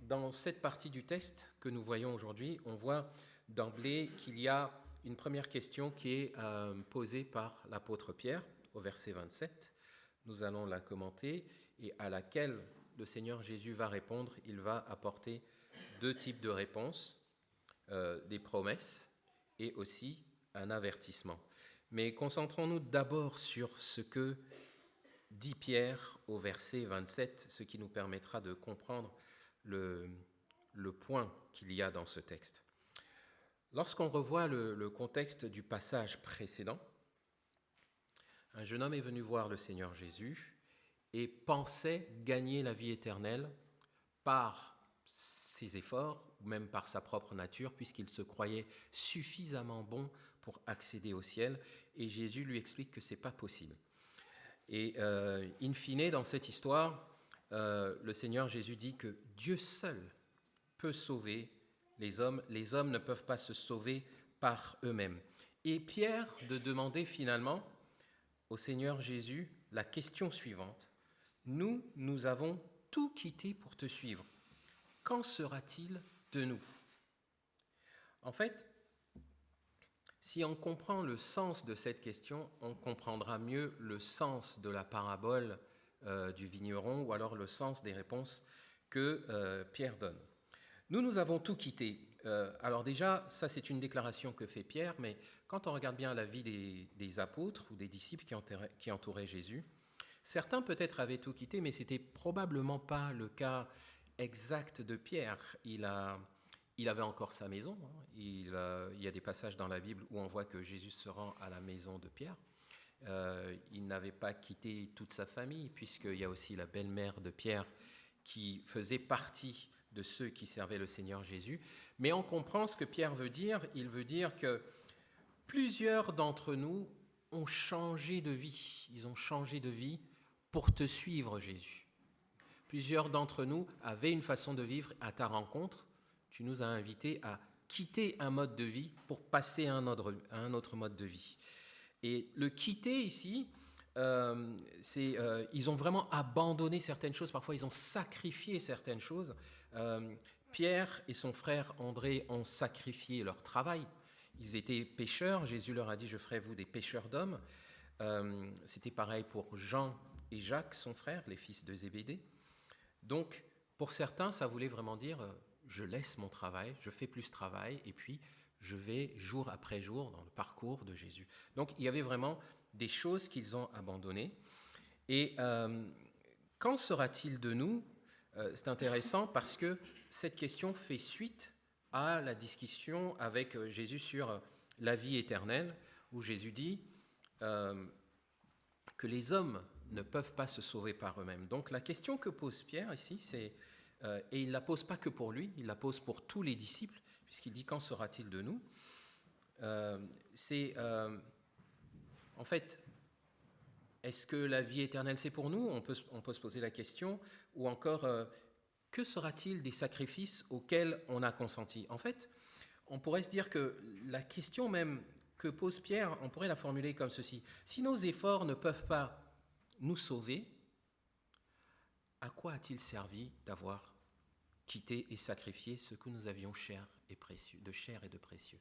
dans cette partie du texte que nous voyons aujourd'hui, on voit d'emblée qu'il y a une première question qui est posée par l'apôtre Pierre au verset 27. Nous allons la commenter et à laquelle le Seigneur Jésus va répondre. Il va apporter deux types de réponses, des promesses et aussi un avertissement. Mais concentrons-nous d'abord sur ce que dit Pierre au verset 27, ce qui nous permettra de comprendre le point qu'il y a dans ce texte. Lorsqu'on revoit le contexte du passage précédent, un jeune homme est venu voir le Seigneur Jésus et pensait gagner la vie éternelle par ses efforts ou même par sa propre nature, puisqu'il se croyait suffisamment bon pour accéder au ciel. Et Jésus lui explique que ce n'est pas possible. Et in fine, dans cette histoire, le Seigneur Jésus dit que Dieu seul peut sauver les hommes. Les hommes ne peuvent pas se sauver par eux-mêmes. Et Pierre de demander finalement au Seigneur Jésus la question suivante. Nous avons tout quitté pour te suivre. Qu'en sera-t-il de nous ? En fait, si on comprend le sens de cette question, on comprendra mieux le sens de la parabole du vigneron ou alors le sens des réponses que Pierre donne. Nous avons tout quitté. Alors déjà, ça c'est une déclaration que fait Pierre, mais quand on regarde bien la vie des apôtres ou des disciples qui entouraient Jésus, certains peut-être avaient tout quitté, mais ce n'était probablement pas le cas exact de Pierre. Il avait encore sa maison. Il y a des passages dans la Bible où on voit que Jésus se rend à la maison de Pierre. Il n'avait pas quitté toute sa famille, puisqu'il y a aussi la belle-mère de Pierre qui faisait partie de ceux qui servaient le Seigneur Jésus. Mais on comprend ce que Pierre veut dire. Il veut dire que plusieurs d'entre nous ont changé de vie. Ils ont changé de vie pour te suivre, Jésus. Plusieurs d'entre nous avaient une façon de vivre. À ta rencontre, tu nous as invités à quitter un mode de vie pour passer à un autre mode de vie. Et le quitter ici, ils ont vraiment abandonné certaines choses. Parfois, ils ont sacrifié certaines choses. Pierre et son frère André ont sacrifié leur travail. Ils étaient pêcheurs. Jésus leur a dit « Je ferai vous des pêcheurs d'hommes ». C'était pareil pour Jean et Jacques, son frère, les fils de Zébédée. Donc, pour certains, ça voulait vraiment dire je laisse mon travail, je fais plus travail, et puis je vais jour après jour dans le parcours de Jésus. Donc, il y avait vraiment des choses qu'ils ont abandonnées. Et qu'en sera-t-il de nous ? C'est intéressant parce que cette question fait suite à la discussion avec Jésus sur la vie éternelle, où Jésus dit que les hommes ne peuvent pas se sauver par eux-mêmes. Donc la question que pose Pierre ici, c'est, et il ne la pose pas que pour lui, il la pose pour tous les disciples, puisqu'il dit « Qu'en sera-t-il de nous ?» En fait, est-ce que la vie éternelle c'est pour nous ? On peut se poser la question, ou encore, que sera-t-il des sacrifices auxquels on a consenti ? En fait, on pourrait se dire que la question même que pose Pierre, on pourrait la formuler comme ceci. Si nos efforts ne peuvent pas nous sauver, à quoi a-t-il servi d'avoir quitté et sacrifié ce que nous avions cher et précieux, de cher et de précieux ?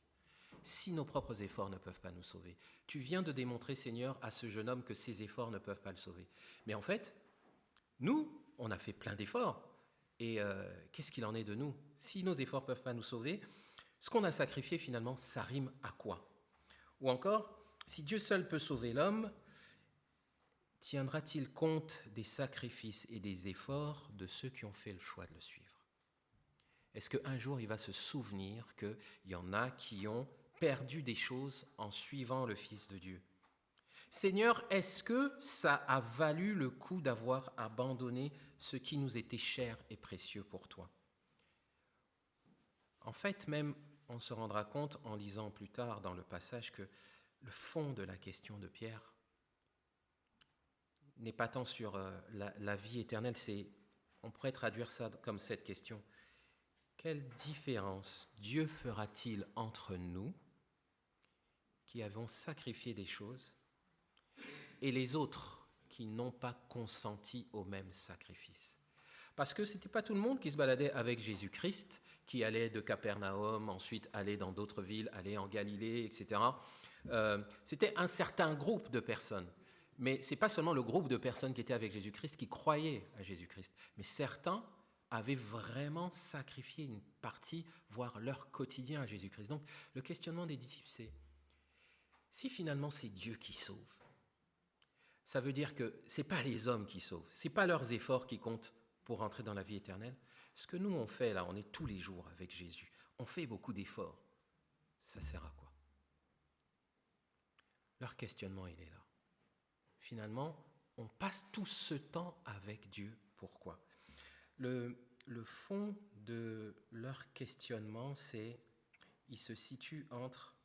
Si nos propres efforts ne peuvent pas nous sauver. Tu viens de démontrer, Seigneur, à ce jeune homme que ses efforts ne peuvent pas le sauver. Mais en fait, nous, on a fait plein d'efforts. Et qu'est-ce qu'il en est de nous ? Si nos efforts ne peuvent pas nous sauver, ce qu'on a sacrifié, finalement, ça rime à quoi ? Ou encore, si Dieu seul peut sauver l'homme, tiendra-t-il compte des sacrifices et des efforts de ceux qui ont fait le choix de le suivre ? Est-ce qu'un jour, il va se souvenir qu'il y en a qui ont perdu des choses en suivant le Fils de Dieu ? Seigneur, est-ce que ça a valu le coup d'avoir abandonné ce qui nous était cher et précieux pour toi ? En fait, même, on se rendra compte en lisant plus tard dans le passage que le fond de la question de Pierre n'est pas tant sur la vie éternelle, on pourrait traduire ça comme cette question. Quelle différence Dieu fera-t-il entre nous qui avons sacrifié des choses et les autres qui n'ont pas consenti au même sacrifice ? Parce que ce n'était pas tout le monde qui se baladait avec Jésus-Christ, qui allait de Capernaum, ensuite allait dans d'autres villes, allait en Galilée, etc. C'était un certain groupe de personnes. Mais ce n'est pas seulement le groupe de personnes qui étaient avec Jésus-Christ qui croyaient à Jésus-Christ, mais certains avaient vraiment sacrifié une partie, voire leur quotidien à Jésus-Christ. Donc le questionnement des disciples, c'est si finalement c'est Dieu qui sauve, ça veut dire que ce n'est pas les hommes qui sauvent, ce n'est pas leurs efforts qui comptent pour entrer dans la vie éternelle. Ce que nous on fait là, on est tous les jours avec Jésus, on fait beaucoup d'efforts, ça sert à quoi? Leur questionnement, il est là. Finalement, on passe tout ce temps avec Dieu. Pourquoi? Le fond de leur questionnement, il se situe entre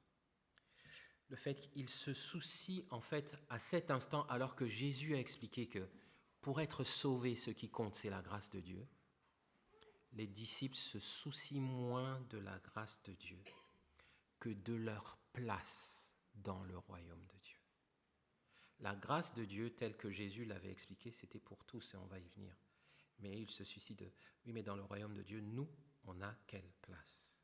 le fait qu'ils se soucient en fait à cet instant, alors que Jésus a expliqué que pour être sauvés, ce qui compte, c'est la grâce de Dieu. Les disciples se soucient moins de la grâce de Dieu que de leur place dans le royaume de Dieu. La grâce de Dieu, telle que Jésus l'avait expliquée, c'était pour tous et on va y venir. Mais il se soucie de, oui, mais dans le royaume de Dieu, nous, on a quelle place?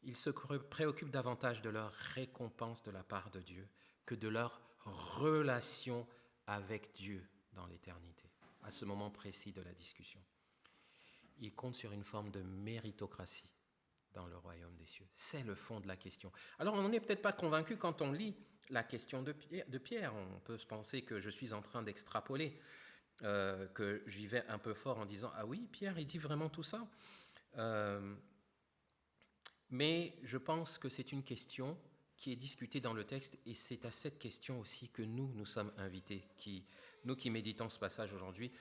Ils se préoccupent davantage de leur récompense de la part de Dieu que de leur relation avec Dieu dans l'éternité, à ce moment précis de la discussion. Ils comptent sur une forme de méritocratie dans le royaume des cieux. C'est le fond de la question. Alors, on n'est peut-être pas convaincu quand on lit la question de Pierre. On peut se penser que je suis en train d'extrapoler, que j'y vais un peu fort en disant « Ah oui, Pierre, il dit vraiment tout ça ?» Mais je pense que c'est une question qui est discutée dans le texte et c'est à cette question aussi que nous sommes invités, nous qui méditons ce passage aujourd'hui.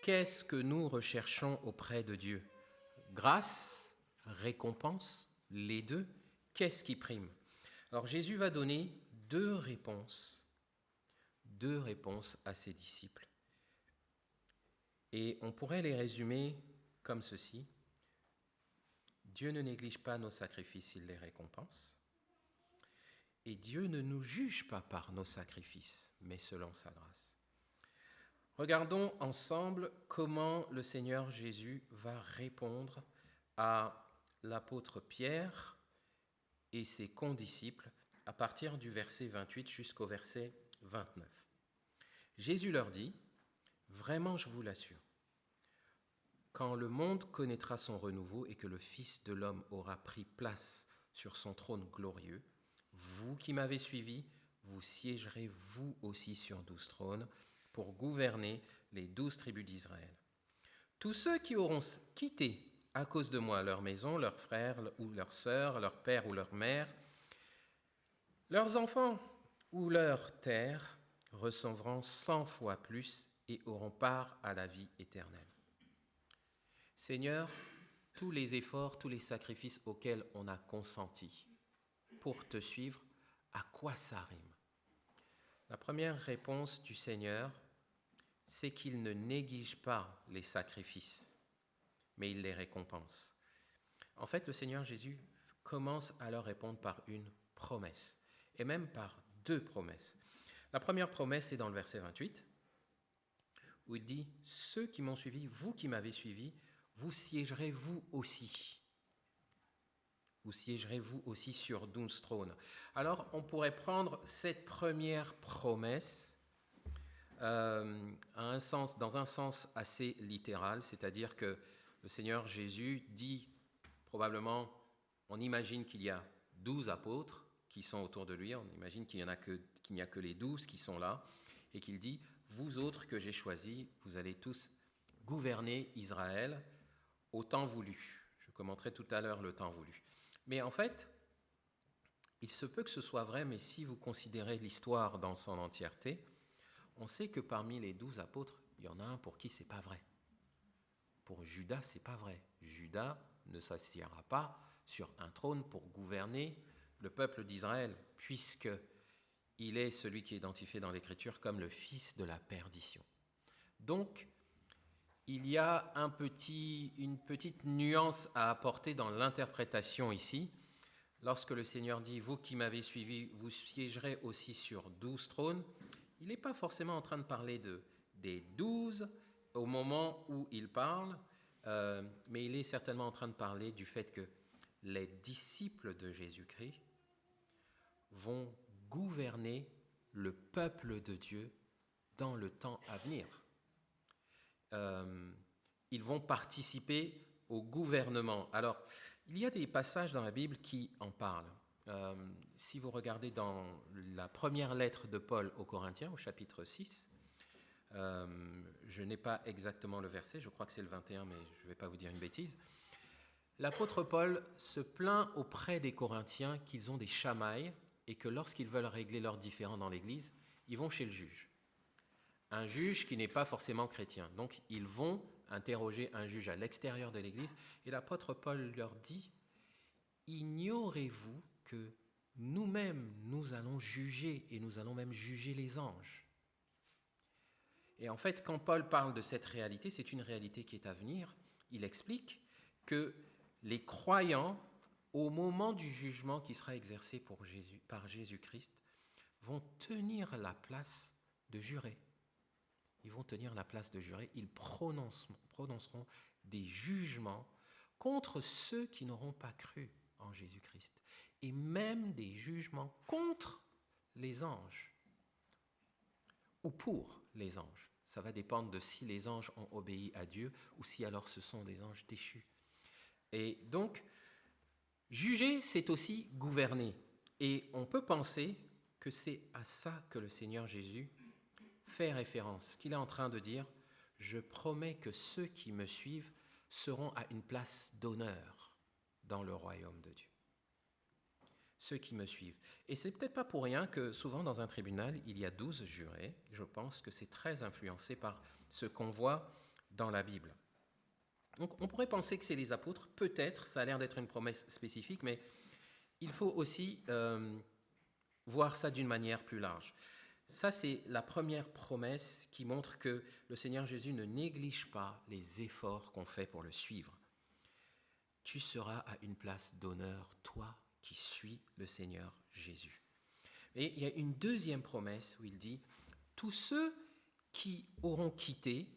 Qu'est-ce que nous recherchons auprès de Dieu? Grâce, récompense, les deux. Qu'est-ce qui prime? Alors Jésus va donner deux réponses à ses disciples. Et on pourrait les résumer comme ceci. Dieu ne néglige pas nos sacrifices, il les récompense. Et Dieu ne nous juge pas par nos sacrifices, mais selon sa grâce. Regardons ensemble comment le Seigneur Jésus va répondre à l'apôtre Pierre et ses condisciples à partir du verset 28 jusqu'au verset 29. Jésus leur dit, « Vraiment, je vous l'assure, quand le monde connaîtra son renouveau et que le Fils de l'homme aura pris place sur son trône glorieux, vous qui m'avez suivi, vous siégerez vous aussi sur 12 trônes pour gouverner les 12 tribus d'Israël. Tous ceux qui auront quitté à cause de moi leur maison, leurs frères ou leurs sœurs, leur père ou leur mère, leurs enfants ou leurs terres recevront 100 fois plus et auront part à la vie éternelle. Seigneur, tous les efforts, tous les sacrifices auxquels on a consenti pour te suivre, à quoi ça rime? La première réponse du Seigneur, c'est qu'il ne néglige pas les sacrifices, mais il les récompense. En fait, le Seigneur Jésus commence à leur répondre par une promesse, et même par deux promesses. La première promesse est dans le verset 28, où il dit « Ceux qui m'ont suivi, vous qui m'avez suivi, vous siégerez vous aussi. Vous siégerez vous aussi sur 12 trônes. » Alors, on pourrait prendre cette première promesse dans un sens assez littéral, c'est-à-dire que le Seigneur Jésus dit probablement, on imagine qu'il y a 12 apôtres qui sont autour de lui, on imagine qu'il n'y a que les 12 qui sont là, et qu'il dit, vous autres que j'ai choisis, vous allez tous gouverner Israël au temps voulu. Je commenterai tout à l'heure le temps voulu. Mais en fait, il se peut que ce soit vrai, mais si vous considérez l'histoire dans son entièreté, on sait que parmi les 12 apôtres, il y en a un pour qui c'est pas vrai. Pour Judas, c'est pas vrai. Judas ne s'assiera pas sur un trône pour gouverner le peuple d'Israël, puisqu'il est celui qui est identifié dans l'Écriture comme le fils de la perdition. Donc, il y a une petite nuance à apporter dans l'interprétation ici. Lorsque le Seigneur dit « Vous qui m'avez suivi, vous siégerez aussi sur 12 trônes », il n'est pas forcément en train de parler des 12 au moment où il parle, mais il est certainement en train de parler du fait que les disciples de Jésus-Christ vont gouverner le peuple de Dieu dans le temps à venir. Ils vont participer au gouvernement. Alors, il y a des passages dans la Bible qui en parlent. Si vous regardez dans la première lettre de Paul aux Corinthiens, au chapitre 6, je n'ai pas exactement le verset, je crois que c'est le 21, mais je ne vais pas vous dire une bêtise. L'apôtre Paul se plaint auprès des Corinthiens qu'ils ont des chamailles et que lorsqu'ils veulent régler leurs différends dans l'Église, ils vont chez le juge. Un juge qui n'est pas forcément chrétien. Donc, ils vont interroger un juge à l'extérieur de l'Église et l'apôtre Paul leur dit « Ignorez-vous que nous-mêmes, nous allons juger et nous allons même juger les anges ?» Et en fait, quand Paul parle de cette réalité, c'est une réalité qui est à venir. Il explique que les croyants, au moment du jugement qui sera exercé par Jésus-Christ, vont tenir la place de jurés. Ils vont tenir la place de jurés. Ils prononceront des jugements contre ceux qui n'auront pas cru en Jésus-Christ. Et même des jugements contre les anges. Ou pour les anges. Ça va dépendre de si les anges ont obéi à Dieu ou si alors ce sont des anges déchus. Et donc, juger, c'est aussi gouverner. Et on peut penser que c'est à ça que le Seigneur Jésus fait référence, qu'il est en train de dire « Je promets que ceux qui me suivent seront à une place d'honneur dans le royaume de Dieu. » Ceux qui me suivent. Et c'est peut-être pas pour rien que souvent dans un tribunal, il y a 12 jurés. Je pense que c'est très influencé par ce qu'on voit dans la Bible. Donc on pourrait penser que c'est les apôtres, peut-être, ça a l'air d'être une promesse spécifique, mais il faut aussi voir ça d'une manière plus large. Ça, c'est la première promesse qui montre que le Seigneur Jésus ne néglige pas les efforts qu'on fait pour le suivre. Tu seras à une place d'honneur, toi qui suis le Seigneur Jésus. Et il y a une deuxième promesse où il dit « Tous ceux qui auront quitté,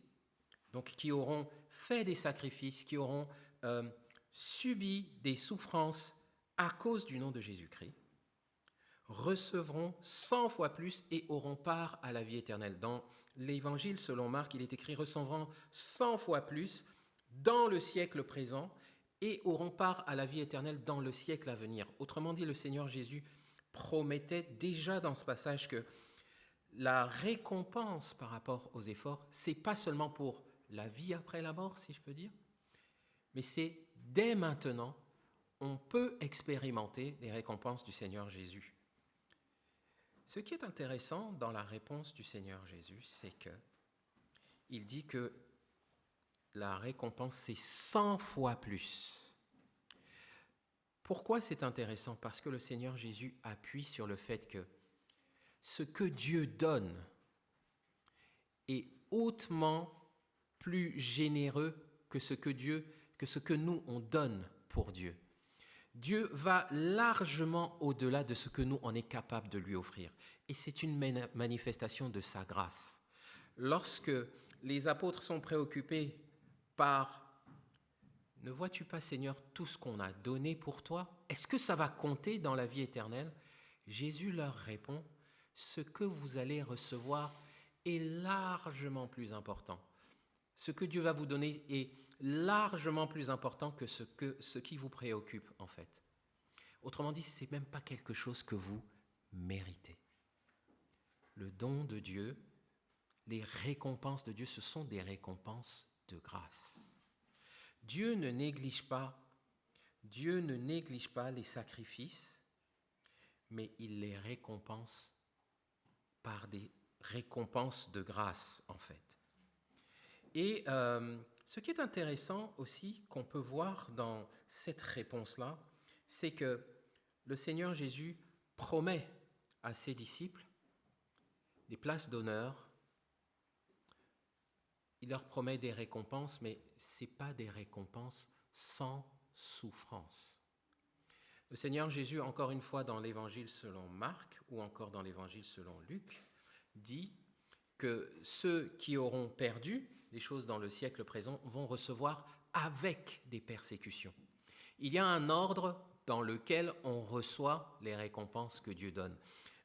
donc qui auront fait des sacrifices, qui auront subi des souffrances à cause du nom de Jésus-Christ, recevront 100 fois plus et auront part à la vie éternelle. » Dans l'Évangile selon Marc, il est écrit « recevront 100 fois plus dans le siècle présent et auront part à la vie éternelle dans le siècle à venir. » Autrement dit, le Seigneur Jésus promettait déjà dans ce passage que la récompense par rapport aux efforts, c'est pas seulement pour la vie après la mort, si je peux dire, mais c'est dès maintenant, on peut expérimenter les récompenses du Seigneur Jésus. Ce qui est intéressant dans la réponse du Seigneur Jésus, c'est que il dit que la récompense, c'est 100 fois plus. Pourquoi c'est intéressant? Parce que le Seigneur Jésus appuie sur le fait que ce que Dieu donne est hautement plus généreux que ce que nous, on donne pour Dieu. Dieu va largement au-delà de ce que nous, on est capable de lui offrir. Et c'est une manifestation de sa grâce. Lorsque les apôtres sont préoccupés par « Ne vois-tu pas, Seigneur, tout ce qu'on a donné pour toi? Est-ce que ça va compter dans la vie éternelle ?» Jésus leur répond « Ce que vous allez recevoir est largement plus important. Ce que Dieu va vous donner est largement plus important que ce qui vous préoccupe, en fait. Autrement dit, ce n'est même pas quelque chose que vous méritez. Le don de Dieu, les récompenses de Dieu, ce sont des récompenses de grâce. Dieu ne néglige pas les sacrifices, mais il les récompense par des récompenses de grâce, en fait. Et ce qui est intéressant aussi, qu'on peut voir dans cette réponse-là, c'est que le Seigneur Jésus promet à ses disciples des places d'honneur. Il leur promet des récompenses, mais ce n'est pas des récompenses sans souffrance. Le Seigneur Jésus, encore une fois dans l'Évangile selon Marc ou encore dans l'Évangile selon Luc, dit que ceux qui auront perdu les choses dans le siècle présent, vont recevoir avec des persécutions. Il y a un ordre dans lequel on reçoit les récompenses que Dieu donne.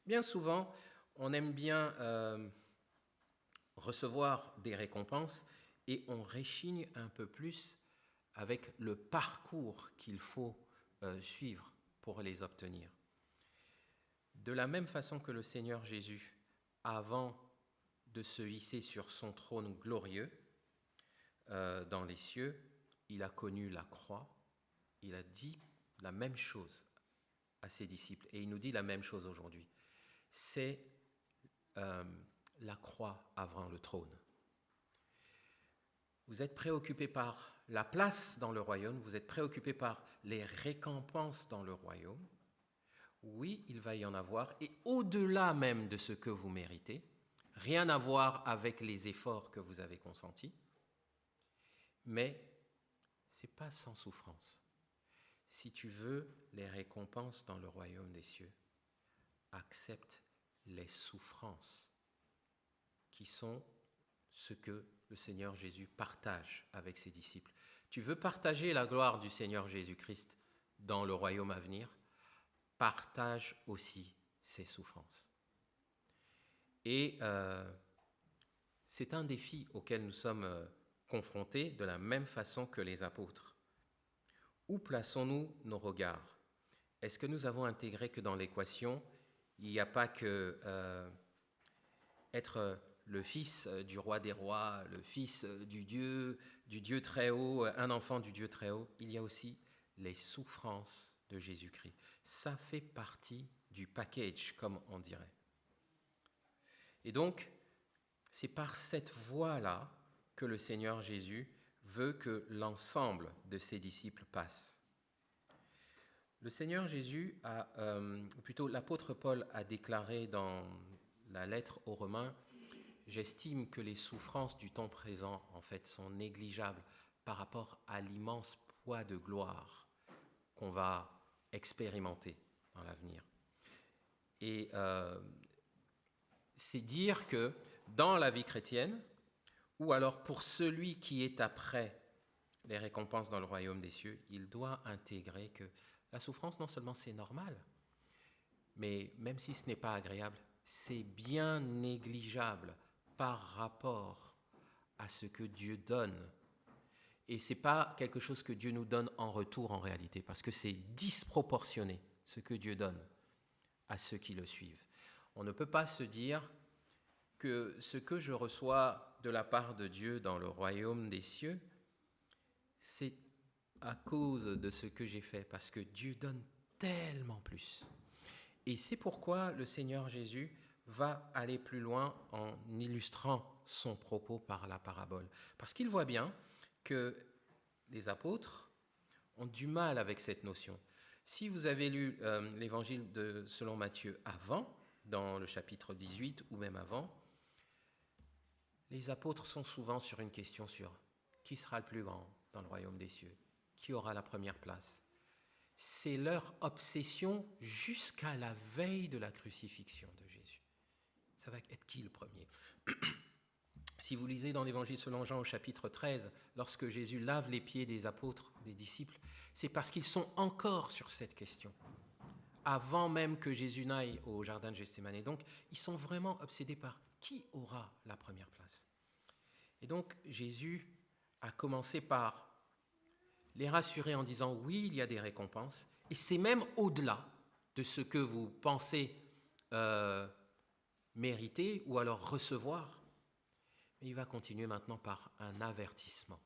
Bien souvent, on aime bien recevoir des récompenses et on réchigne un peu plus avec le parcours qu'il faut suivre pour les obtenir. De la même façon que le Seigneur Jésus, avant de se hisser sur son trône glorieux dans les cieux, il a connu la croix, il a dit la même chose à ses disciples et il nous dit la même chose aujourd'hui. C'est la croix avant le trône. Vous êtes préoccupés par la place dans le royaume, vous êtes préoccupés par les récompenses dans le royaume. Oui, il va y en avoir, et au-delà même de ce que vous méritez, rien à voir avec les efforts que vous avez consentis, mais ce n'est pas sans souffrance. Si tu veux les récompenses dans le royaume des cieux, accepte les souffrances qui sont ce que le Seigneur Jésus partage avec ses disciples. Tu veux partager la gloire du Seigneur Jésus-Christ dans le royaume à venir, partage aussi ses souffrances. Et c'est un défi auquel nous sommes confrontés de la même façon que les apôtres. Où plaçons-nous nos regards? Est-ce que nous avons intégré que dans l'équation, il n'y a pas que être le fils du roi des rois, le fils du Dieu très haut, un enfant du Dieu très haut? Il y a aussi les souffrances de Jésus-Christ. Ça fait partie du package, comme on dirait. Et donc, c'est par cette voie-là que le Seigneur Jésus veut que l'ensemble de ses disciples passent. Le Seigneur Jésus plutôt l'apôtre Paul a déclaré dans la lettre aux Romains, j'estime que les souffrances du temps présent, en fait, sont négligeables par rapport à l'immense poids de gloire qu'on va expérimenter dans l'avenir. Et c'est dire que dans la vie chrétienne, ou alors pour celui qui est après les récompenses dans le royaume des cieux, il doit intégrer que la souffrance, non seulement c'est normal, mais même si ce n'est pas agréable, c'est bien négligeable par rapport à ce que Dieu donne. Et ce n'est pas quelque chose que Dieu nous donne en retour en réalité, parce que c'est disproportionné ce que Dieu donne à ceux qui le suivent. On ne peut pas se dire que ce que je reçois de la part de Dieu dans le royaume des cieux, c'est à cause de ce que j'ai fait, parce que Dieu donne tellement plus. Et c'est pourquoi le Seigneur Jésus va aller plus loin en illustrant son propos par la parabole. Parce qu'il voit bien que les apôtres ont du mal avec cette notion. Si vous avez lu l'évangile selon Matthieu avant, dans le chapitre 18 ou même avant, les apôtres sont souvent sur une question sur qui sera le plus grand dans le royaume des cieux, qui aura la première place. C'est leur obsession jusqu'à la veille de la crucifixion de Jésus. Ça va être qui le premier? Si vous lisez dans l'évangile selon Jean au chapitre 13, lorsque Jésus lave les pieds des apôtres, des disciples, c'est parce qu'ils sont encore sur cette question, avant même que Jésus n'aille au jardin de Gethsémani. Donc, ils sont vraiment obsédés par qui aura la première place. Et donc, Jésus a commencé par les rassurer en disant « oui, il y a des récompenses » et c'est même au-delà de ce que vous pensez mériter ou alors recevoir. Mais il va continuer maintenant par un avertissement.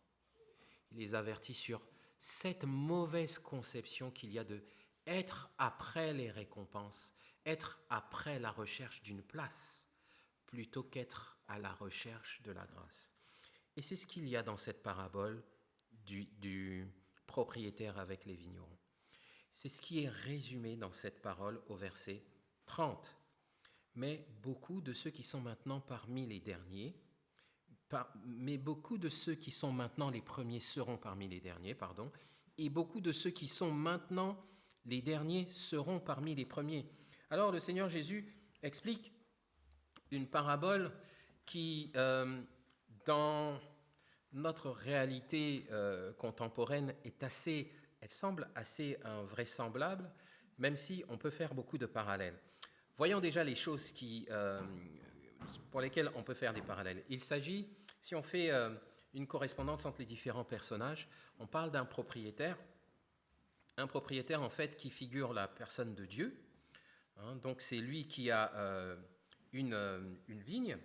Il les avertit sur cette mauvaise conception qu'il y a de être après les récompenses, être après la recherche d'une place, plutôt qu'être à la recherche de la grâce. Et c'est ce qu'il y a dans cette parabole du propriétaire avec les vignerons. C'est ce qui est résumé dans cette parole au verset 30. Mais beaucoup de ceux qui sont maintenant parmi les derniers, mais beaucoup de ceux qui sont maintenant les premiers seront parmi les derniers, et beaucoup de ceux qui sont maintenant les derniers seront parmi les premiers. Alors le Seigneur Jésus explique une parabole qui, dans notre réalité contemporaine elle semble assez invraisemblable, même si on peut faire beaucoup de parallèles. Voyons déjà les choses pour lesquelles on peut faire des parallèles. Il s'agit, si on fait une correspondance entre les différents personnages, on parle d'un propriétaire. Un propriétaire, en fait, qui figure la personne de Dieu. Donc, c'est lui qui a une vigne.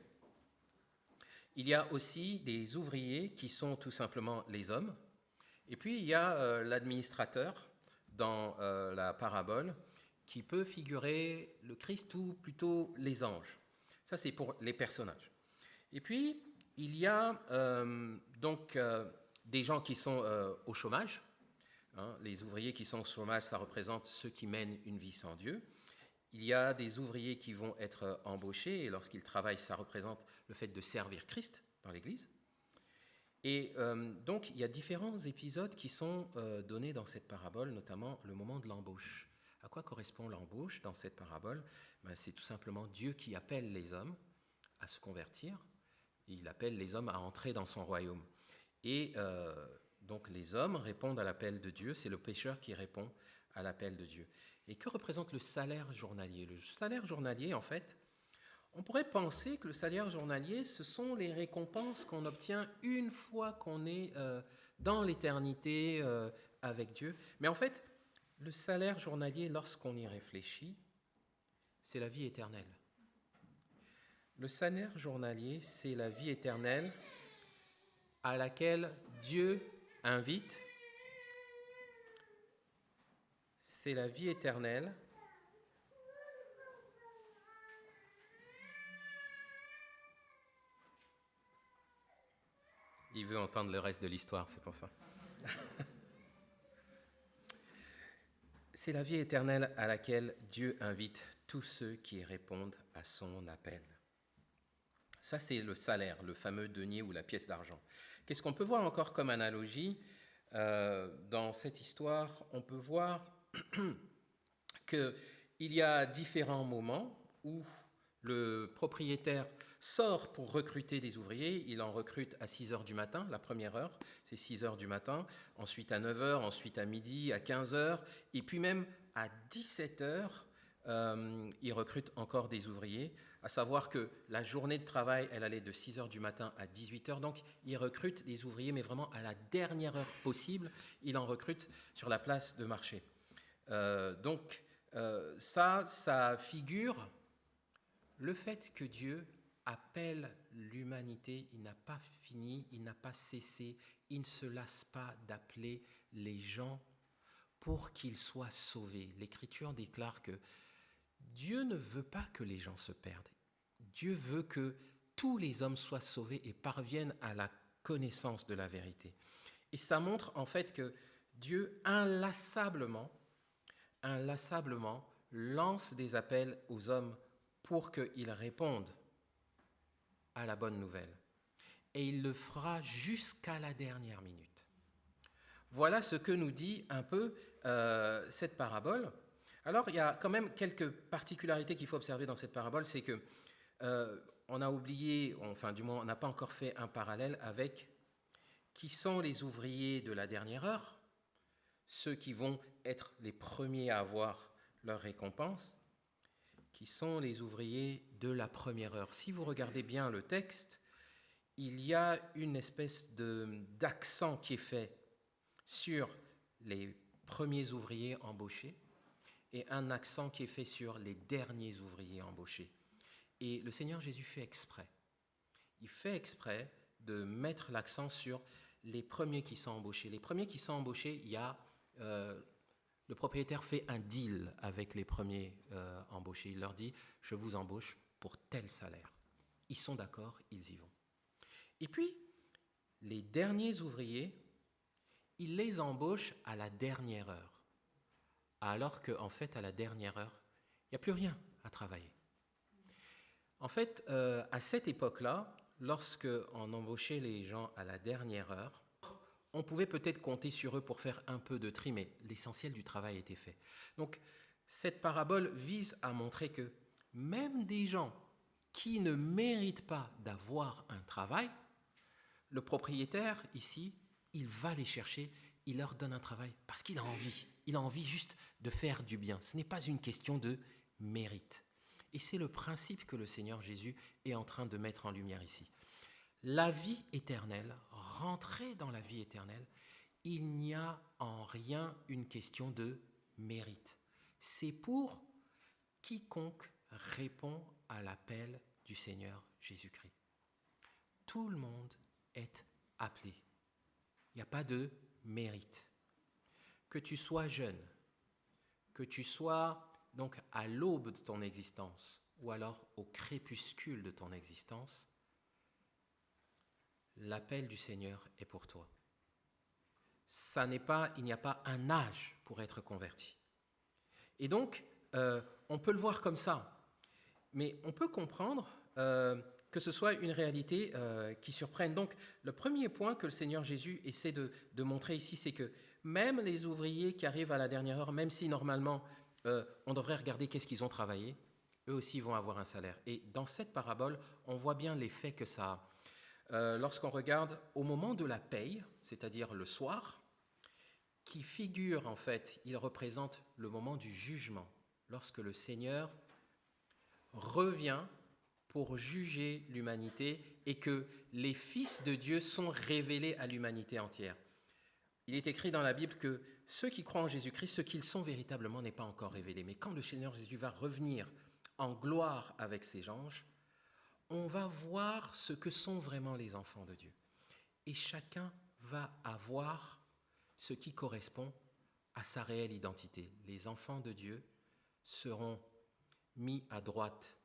Il y a aussi des ouvriers qui sont tout simplement les hommes. Et puis, il y a l'administrateur dans la parabole qui peut figurer le Christ ou plutôt les anges. Ça, c'est pour les personnages. Et puis, il y a des gens qui sont au chômage. Les ouvriers qui sont au chômage, ça représente ceux qui mènent une vie sans Dieu. Il y a des ouvriers qui vont être embauchés, et lorsqu'ils travaillent, ça représente le fait de servir Christ dans l'Église. Et donc, il y a différents épisodes qui sont donnés dans cette parabole, notamment le moment de l'embauche. À quoi correspond l'embauche dans cette parabole? C'est tout simplement Dieu qui appelle les hommes à se convertir. Il appelle les hommes à entrer dans son royaume. Et donc, les hommes répondent à l'appel de Dieu. C'est le pécheur qui répond à l'appel de Dieu. Et que représente le salaire journalier? Le salaire journalier, en fait, on pourrait penser que le salaire journalier, ce sont les récompenses qu'on obtient une fois qu'on est dans l'éternité avec Dieu. Mais en fait, le salaire journalier, lorsqu'on y réfléchit, c'est la vie éternelle. Le salaire journalier, c'est la vie éternelle à laquelle Dieu invite. C'est la vie éternelle Il veut entendre le reste de l'histoire, c'est pour ça. C'est la vie éternelle à laquelle Dieu invite tous ceux qui répondent à son appel. Ça, c'est le salaire, le fameux denier ou la pièce d'argent. Qu'est-ce qu'on peut voir encore comme analogie dans cette histoire? On peut voir qu'il y a différents moments où le propriétaire sort pour recruter des ouvriers. Il en recrute à 6 heures du matin, la première heure, c'est 6 heures du matin, ensuite à 9 heures, ensuite à midi, à 15 heures, et puis même à 17 heures, il recrute encore des ouvriers, à savoir que la journée de travail, elle allait de 6 heures du matin à 18 heures, donc il recrute des ouvriers, mais vraiment à la dernière heure possible, il en recrute sur la place de marché. Ça figure le fait que Dieu appelle l'humanité, il n'a pas fini, il n'a pas cessé, il ne se lasse pas d'appeler les gens pour qu'ils soient sauvés. L'Écriture déclare que Dieu ne veut pas que les gens se perdent. Dieu veut que tous les hommes soient sauvés et parviennent à la connaissance de la vérité. Et ça montre en fait que Dieu inlassablement lance des appels aux hommes pour qu'ils répondent à la bonne nouvelle. Et il le fera jusqu'à la dernière minute. Voilà ce que nous dit un peu cette parabole. Alors, il y a quand même quelques particularités qu'il faut observer dans cette parabole, c'est que on a oublié, enfin du moins on n'a pas encore fait un parallèle avec qui sont les ouvriers de la dernière heure, ceux qui vont être les premiers à avoir leur récompense, qui sont les ouvriers de la première heure. Si vous regardez bien le texte, il y a une espèce d'accent qui est fait sur les premiers ouvriers embauchés et un accent qui est fait sur les derniers ouvriers embauchés. Et le Seigneur Jésus fait exprès. Il fait exprès de mettre l'accent sur les premiers qui sont embauchés. Les premiers qui sont embauchés, il y a... le propriétaire fait un deal avec les premiers embauchés. Il leur dit « je vous embauche pour tel salaire ». Ils sont d'accord, ils y vont. Et puis, les derniers ouvriers, il les embauche à la dernière heure. Alors qu'en fait, à la dernière heure, il n'y a plus rien à travailler. En fait, à cette époque-là, lorsqu'on embauchait les gens à la dernière heure, on pouvait peut-être compter sur eux pour faire un peu de tri, mais l'essentiel du travail était fait. Donc, cette parabole vise à montrer que même des gens qui ne méritent pas d'avoir un travail, le propriétaire, ici, il va les chercher, il leur donne un travail parce qu'il a envie. Il a envie juste de faire du bien. Ce n'est pas une question de mérite. Et c'est le principe que le Seigneur Jésus est en train de mettre en lumière ici. La vie éternelle, rentrer dans la vie éternelle, il n'y a en rien une question de mérite. C'est pour quiconque répond à l'appel du Seigneur Jésus-Christ. Tout le monde est appelé. Il n'y a pas de mérite. Que tu sois jeune, que tu sois donc à l'aube de ton existence ou alors au crépuscule de ton existence, l'appel du Seigneur est pour toi. Il n'y a pas un âge pour être converti. Et donc, on peut le voir comme ça, mais on peut comprendre que ce soit une réalité qui surprenne. Donc, le premier point que le Seigneur Jésus essaie de montrer ici, c'est que même les ouvriers qui arrivent à la dernière heure, même si normalement on devrait regarder qu'est-ce qu'ils ont travaillé, eux aussi vont avoir un salaire. Et dans cette parabole, on voit bien l'effet que ça a. Lorsqu'on regarde au moment de la paye, c'est-à-dire le soir, qui figure en fait, il représente le moment du jugement, lorsque le Seigneur revient pour juger l'humanité et que les fils de Dieu sont révélés à l'humanité entière. Il est écrit dans la Bible que ceux qui croient en Jésus-Christ, ce qu'ils sont véritablement n'est pas encore révélé. Mais quand le Seigneur Jésus va revenir en gloire avec ses anges, on va voir ce que sont vraiment les enfants de Dieu. Et chacun va avoir ce qui correspond à sa réelle identité. Les enfants de Dieu seront mis à droite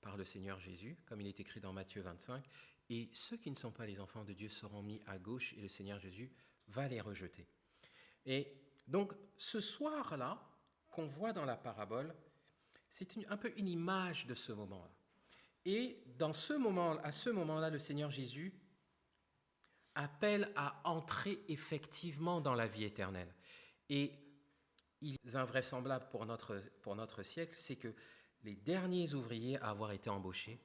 par le Seigneur Jésus, comme il est écrit dans Matthieu 25, et ceux qui ne sont pas les enfants de Dieu seront mis à gauche et le Seigneur Jésus va les rejeter. Et donc, ce soir-là, qu'on voit dans la parabole, c'est un peu une image de ce moment-là. Et à ce moment-là, le Seigneur Jésus appelle à entrer effectivement dans la vie éternelle. Et il est invraisemblable pour notre siècle, c'est que les derniers ouvriers à avoir été embauchés,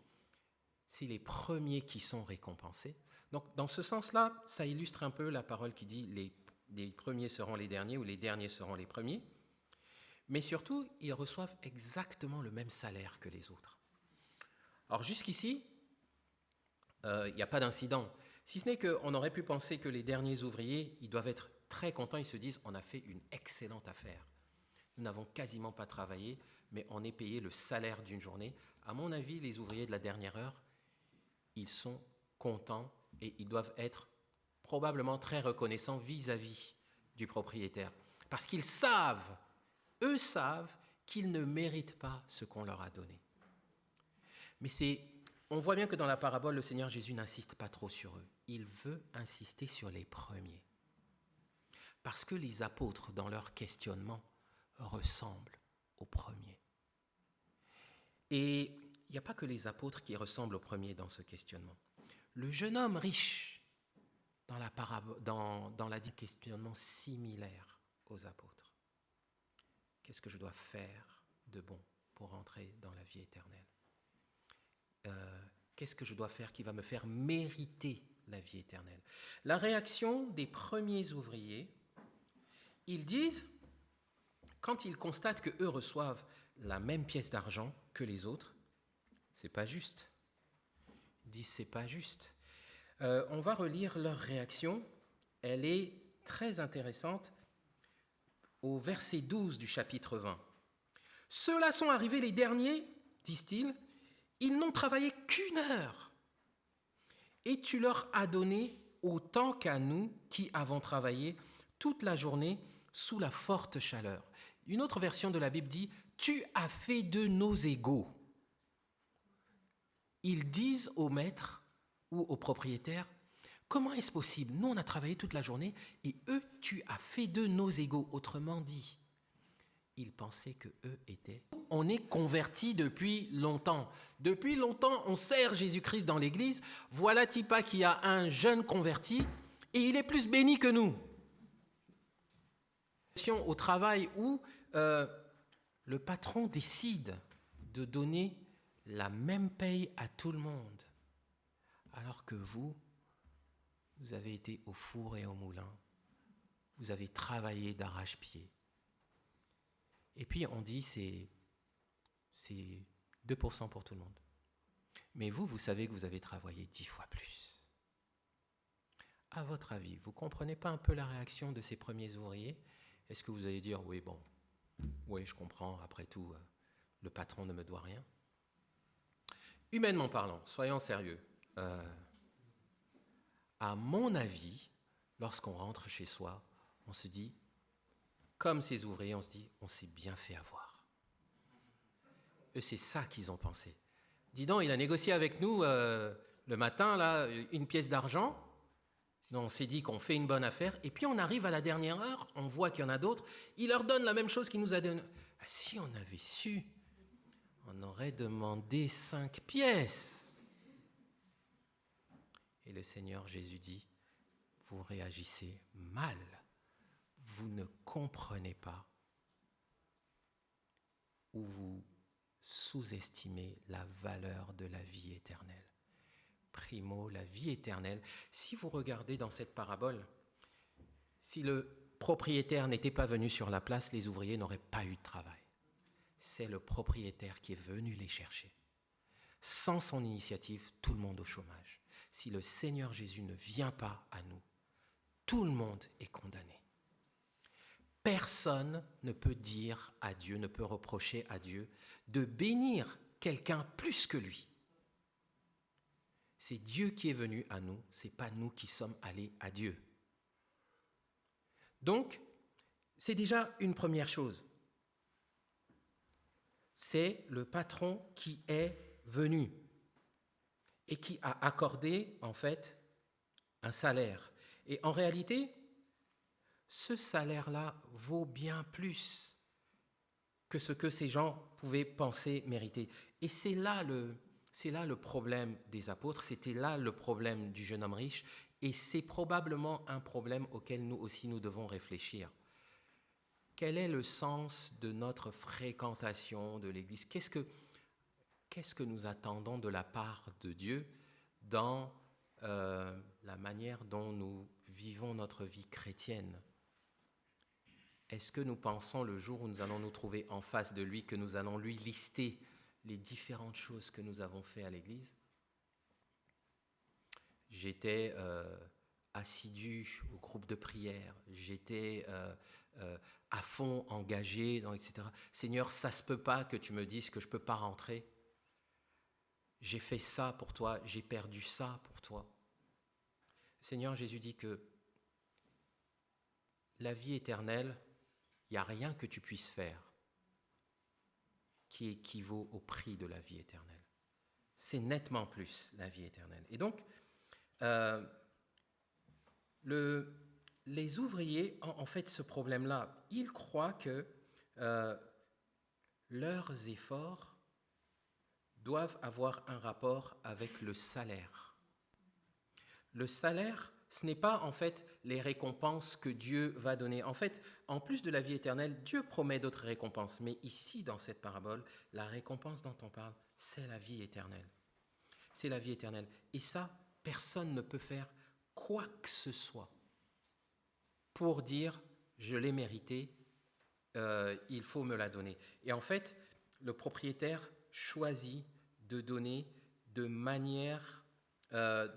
c'est les premiers qui sont récompensés. Donc, dans ce sens-là, ça illustre un peu la parole qui dit les premiers seront les derniers ou les derniers seront les premiers. Mais surtout, ils reçoivent exactement le même salaire que les autres. Alors, jusqu'ici, il n'y a pas d'incident. Si ce n'est qu'on aurait pu penser que les derniers ouvriers, ils doivent être très contents, ils se disent on a fait une excellente affaire. Nous n'avons quasiment pas travaillé, mais on est payé le salaire d'une journée. À mon avis, les ouvriers de la dernière heure, ils sont contents et ils doivent être probablement très reconnaissants vis-à-vis du propriétaire. Parce qu'ils savent, eux savent qu'ils ne méritent pas ce qu'on leur a donné. Mais on voit bien que dans la parabole, le Seigneur Jésus n'insiste pas trop sur eux. Il veut insister sur les premiers. Parce que les apôtres, dans leur questionnement, ressemblent aux premiers. Et il n'y a pas que les apôtres qui ressemblent aux premiers dans ce questionnement. Le jeune homme riche, dans la parabole, dans la questionnement similaire aux apôtres. Qu'est-ce que je dois faire de bon pour entrer dans la vie éternelle ? Qu'est-ce que je dois faire qui va me faire mériter la vie éternelle ? La réaction des premiers ouvriers, ils disent, quand ils constatent qu'eux reçoivent la même pièce d'argent que les autres, c'est pas juste. Ils disent, c'est pas juste. On va relire leur réaction. Elle est très intéressante au verset 12 du chapitre 20. « Ceux-là sont arrivés les derniers, disent-ils, ils n'ont travaillé qu'une heure. Et tu leur as donné autant qu'à nous qui avons travaillé toute la journée sous la forte chaleur. » Une autre version de la Bible dit « Tu as fait de nos égaux. » Ils disent au maître ou au propriétaire « Comment est-ce possible? Nous, on a travaillé toute la journée et eux, tu as fait de nos égaux. » Autrement dit, ils pensaient qu'eux étaient... On est convertis depuis longtemps. Depuis longtemps, on sert Jésus-Christ dans l'Église. Voilà Tipa qui a un jeune converti et il est plus béni que nous. Au travail où le patron décide de donner la même paye à tout le monde, alors que vous vous avez été au four et au moulin, vous avez travaillé d'arrache-pied. Et puis on dit c'est 2% pour tout le monde. Mais vous savez que vous avez travaillé 10 fois plus. À votre avis, vous ne comprenez pas un peu la réaction de ces premiers ouvriers? Est-ce que vous allez dire, oui, je comprends, après tout, le patron ne me doit rien? Humainement parlant, soyons sérieux, à mon avis, lorsqu'on rentre chez soi, on se dit, comme ces ouvriers, on se dit, on s'est bien fait avoir. Eux, c'est ça qu'ils ont pensé. Dis donc, il a négocié avec nous le matin, là, une pièce d'argent. On s'est dit qu'on fait une bonne affaire. Et puis, on arrive à la dernière heure, on voit qu'il y en a d'autres. Il leur donne la même chose qu'il nous a donné. Ah, si on avait su, on aurait demandé 5 pièces. Et le Seigneur Jésus dit, vous réagissez mal. Vous ne comprenez pas ou vous sous-estimez la valeur de la vie éternelle. Primo, la vie éternelle. Si vous regardez dans cette parabole, si le propriétaire n'était pas venu sur la place, les ouvriers n'auraient pas eu de travail. C'est le propriétaire qui est venu les chercher. Sans son initiative, tout le monde au chômage. Si le Seigneur Jésus ne vient pas à nous, tout le monde est condamné. Personne ne peut dire à Dieu, ne peut reprocher à Dieu de bénir quelqu'un plus que lui. C'est Dieu qui est venu à nous, ce n'est pas nous qui sommes allés à Dieu. Donc, c'est déjà une première chose. C'est le patron qui est venu et qui a accordé, en fait, un salaire. Et en réalité, ce salaire-là vaut bien plus que ce que ces gens pouvaient penser mériter. Et c'est là le problème des apôtres, c'était là le problème du jeune homme riche, et c'est probablement un problème auquel nous aussi nous devons réfléchir. Quel est le sens de notre fréquentation de l'Église? Qu'est-ce que nous attendons de la part de Dieu dans la manière dont nous vivons notre vie chrétienne? Est-ce que nous pensons le jour où nous allons nous trouver en face de lui, que nous allons lui lister les différentes choses que nous avons fait à l'Église? J'étais assidu au groupe de prière, j'étais à fond engagé, etc. Seigneur, ça ne se peut pas que tu me dises que je ne peux pas rentrer. J'ai fait ça pour toi, j'ai perdu ça pour toi. Seigneur Jésus dit que la vie éternelle, il n'y a rien que tu puisses faire qui équivaut au prix de la vie éternelle. C'est nettement plus la vie éternelle. Et donc, les ouvriers ont en fait ce problème-là. Ils croient que leurs efforts doivent avoir un rapport avec le salaire. Le salaire, ce n'est pas en fait les récompenses que Dieu va donner. En fait, en plus de la vie éternelle, Dieu promet d'autres récompenses. Mais ici, dans cette parabole, la récompense dont on parle, c'est la vie éternelle. C'est la vie éternelle. Et ça, personne ne peut faire quoi que ce soit pour dire « je l'ai mérité, il faut me la donner ». Et en fait, le propriétaire choisit de donner de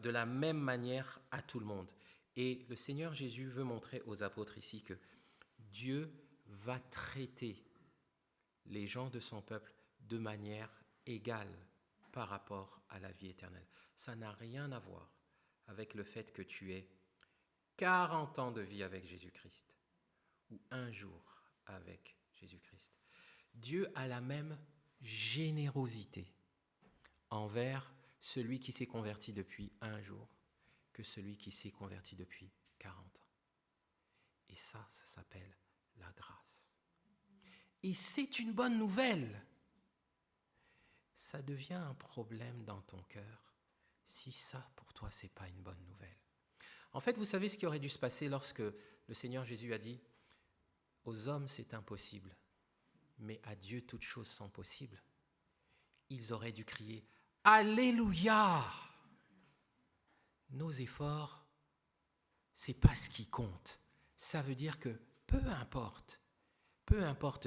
la même manière à tout le monde. Et le Seigneur Jésus veut montrer aux apôtres ici que Dieu va traiter les gens de son peuple de manière égale par rapport à la vie éternelle. Ça n'a rien à voir avec le fait que tu aies 40 ans de vie avec Jésus-Christ ou un jour avec Jésus-Christ. Dieu a la même générosité envers celui qui s'est converti depuis un jour que celui qui s'est converti depuis 40 ans. Et ça s'appelle la grâce. Et c'est une bonne nouvelle. Ça devient un problème dans ton cœur si ça, pour toi, c'est pas une bonne nouvelle. En fait, vous savez ce qui aurait dû se passer lorsque le Seigneur Jésus a dit « Aux hommes, c'est impossible, mais à Dieu, toutes choses sont possibles ». Ils auraient dû crier « Alléluia !» Nos efforts c'est pas ce qui compte. Ça veut dire que peu importe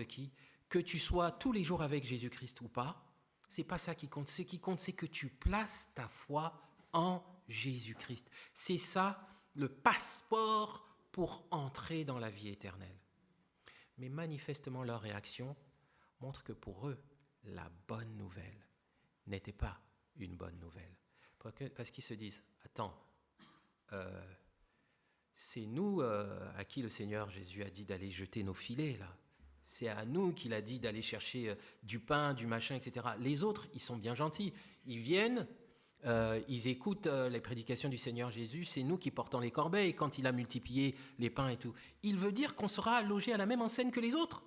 qui, que tu sois tous les jours avec Jésus-Christ ou pas, c'est pas ça qui compte. Ce qui compte, c'est que tu places ta foi en Jésus-Christ. C'est ça le passeport pour entrer dans la vie éternelle. Mais manifestement, leur réaction montre que pour eux, la bonne nouvelle n'était pas une bonne nouvelle. Parce qu'ils se disent, attends, c'est nous à qui le Seigneur Jésus a dit d'aller jeter nos filets, là. C'est à nous qu'il a dit d'aller chercher du pain, du machin, etc. Les autres, ils sont bien gentils. Ils viennent, ils écoutent les prédications du Seigneur Jésus. C'est nous qui portons les corbeilles quand il a multiplié les pains et tout. Il veut dire qu'on sera logé à la même enseigne que les autres.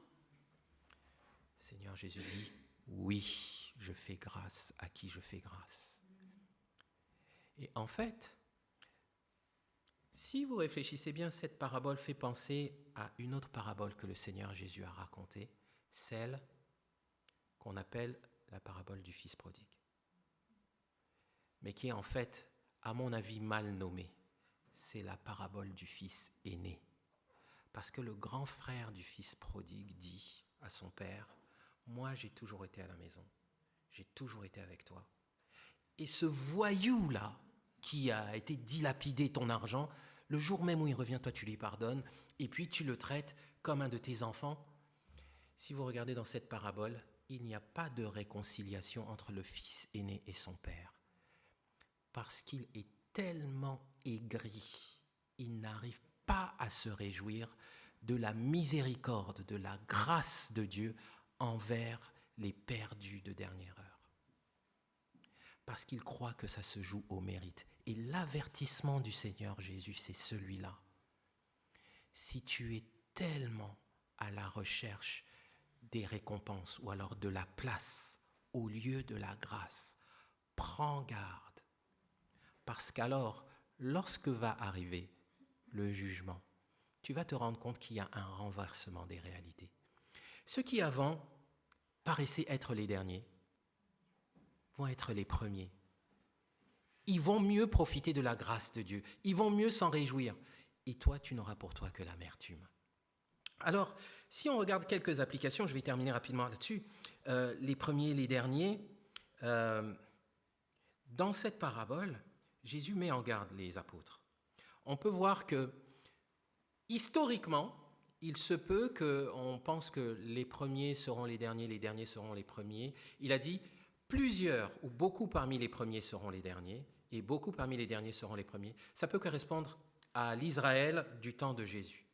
Le Seigneur Jésus dit, oui, je fais grâce à qui je fais grâce. Et en fait, si vous réfléchissez bien, cette parabole fait penser à une autre parabole que le Seigneur Jésus a racontée, celle qu'on appelle la parabole du Fils prodigue, mais qui est en fait, à mon avis, mal nommée. C'est la parabole du Fils aîné. Parce que le grand frère du Fils prodigue dit à son père, « Moi, j'ai toujours été à la maison, j'ai toujours été avec toi. Et ce voyou-là, qui a été dilapidé ton argent, le jour même où il revient, toi tu lui pardonnes, et puis tu le traites comme un de tes enfants. » Si vous regardez dans cette parabole, il n'y a pas de réconciliation entre le fils aîné et son père. Parce qu'il est tellement aigri, il n'arrive pas à se réjouir de la miséricorde, de la grâce de Dieu envers les perdus de dernière heure. Parce qu'il croit que ça se joue au mérite. Et l'avertissement du Seigneur Jésus, c'est celui-là. Si tu es tellement à la recherche des récompenses ou alors de la place au lieu de la grâce, prends garde. Parce qu'alors, lorsque va arriver le jugement, tu vas te rendre compte qu'il y a un renversement des réalités. Ceux qui avant paraissaient être les derniers vont être les premiers. Ils vont mieux profiter de la grâce de Dieu. Ils vont mieux s'en réjouir. Et toi, tu n'auras pour toi que l'amertume. Alors, si on regarde quelques applications, je vais terminer rapidement là-dessus. Les premiers, les derniers. Dans cette parabole, Jésus met en garde les apôtres. On peut voir que, historiquement, il se peut qu'on pense que les premiers seront les derniers seront les premiers. Il a dit, plusieurs ou beaucoup parmi les premiers seront les derniers, et beaucoup parmi les derniers seront les premiers. Ça peut correspondre à l'Israël du temps de Jésus.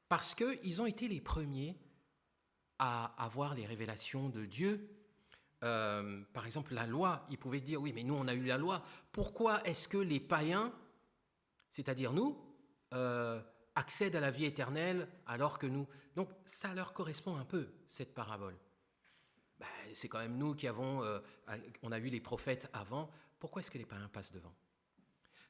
Parce qu'ils ont été les premiers à avoir les révélations de Dieu. Par exemple, la loi, ils pouvaient dire, oui, mais nous, on a eu la loi. Pourquoi est-ce que les païens, c'est-à-dire nous, accèdent à la vie éternelle alors que nous... Donc, ça leur correspond un peu, cette parabole. Ben, c'est quand même nous qui avons... on a eu les prophètes avant. Pourquoi est-ce que les païens passent devant?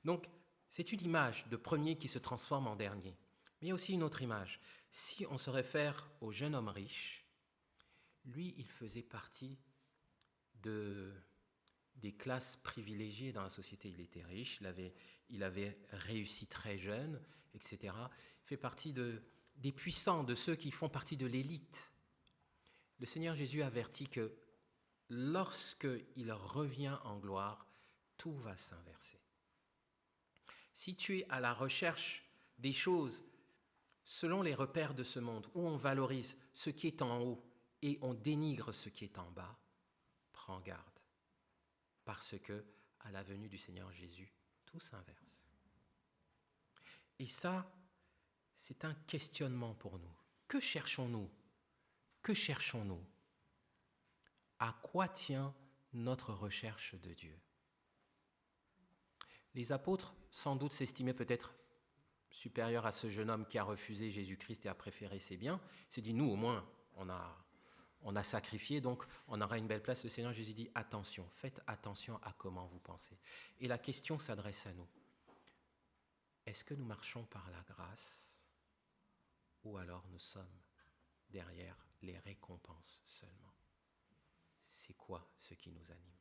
Donc, c'est une image de premier qui se transforme en dernier. Mais il y a aussi une autre image. Si on se réfère au jeune homme riche, lui, il faisait partie des classes privilégiées dans la société. Il était riche, il avait réussi très jeune, etc. Il fait partie des puissants, de ceux qui font partie de l'élite. Le Seigneur Jésus avertit que lorsqu'il revient en gloire, tout va s'inverser. Si tu es à la recherche des choses selon les repères de ce monde, où on valorise ce qui est en haut et on dénigre ce qui est en bas, prends garde, parce que à la venue du Seigneur Jésus, tout s'inverse. Et ça, c'est un questionnement pour nous. Que cherchons-nous? Que cherchons-nous? À quoi tient notre recherche de Dieu? Les apôtres, sans doute, s'estimaient peut-être supérieurs à ce jeune homme qui a refusé Jésus-Christ et a préféré ses biens. Il s'est dit, nous, au moins, on a sacrifié, donc on aura une belle place. Le Seigneur Jésus dit, attention, faites attention à comment vous pensez. Et la question s'adresse à nous. Est-ce que nous marchons par la grâce ou alors nous sommes derrière les récompenses seulement? C'est quoi ce qui nous anime?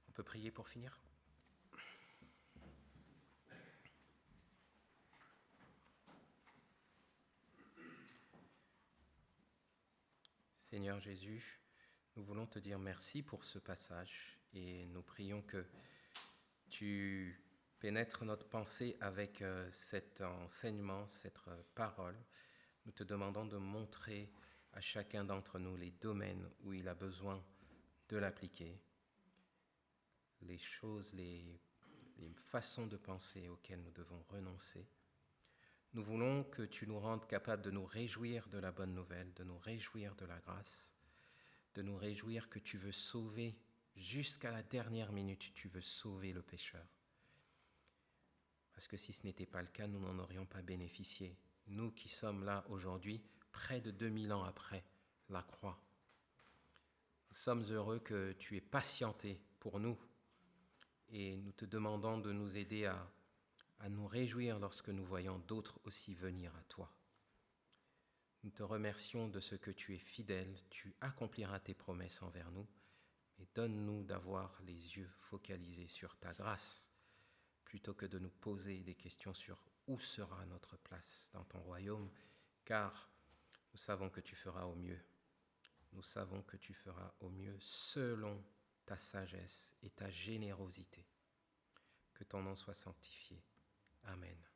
On peut prier pour finir? Seigneur Jésus, nous voulons te dire merci pour ce passage et nous prions que tu pénètres notre pensée avec cet enseignement, cette parole. Nous te demandons de montrer à chacun d'entre nous les domaines où il a besoin de l'appliquer, les choses, les façons de penser auxquelles nous devons renoncer. Nous voulons que tu nous rendes capables de nous réjouir de la bonne nouvelle, de nous réjouir de la grâce, de nous réjouir que tu veux sauver, jusqu'à la dernière minute, tu veux sauver le pécheur. Parce que si ce n'était pas le cas, nous n'en aurions pas bénéficié. Nous qui sommes là aujourd'hui, près de 2000 ans après la croix. Nous sommes heureux que tu aies patienté pour nous et nous te demandons de nous aider à nous réjouir lorsque nous voyons d'autres aussi venir à toi. Nous te remercions de ce que tu es fidèle, tu accompliras tes promesses envers nous, et donne-nous d'avoir les yeux focalisés sur ta grâce, plutôt que de nous poser des questions sur où sera notre place dans ton royaume, car nous savons que tu feras au mieux. Nous savons que tu feras au mieux selon ta sagesse et ta générosité. Que ton nom soit sanctifié. Amen.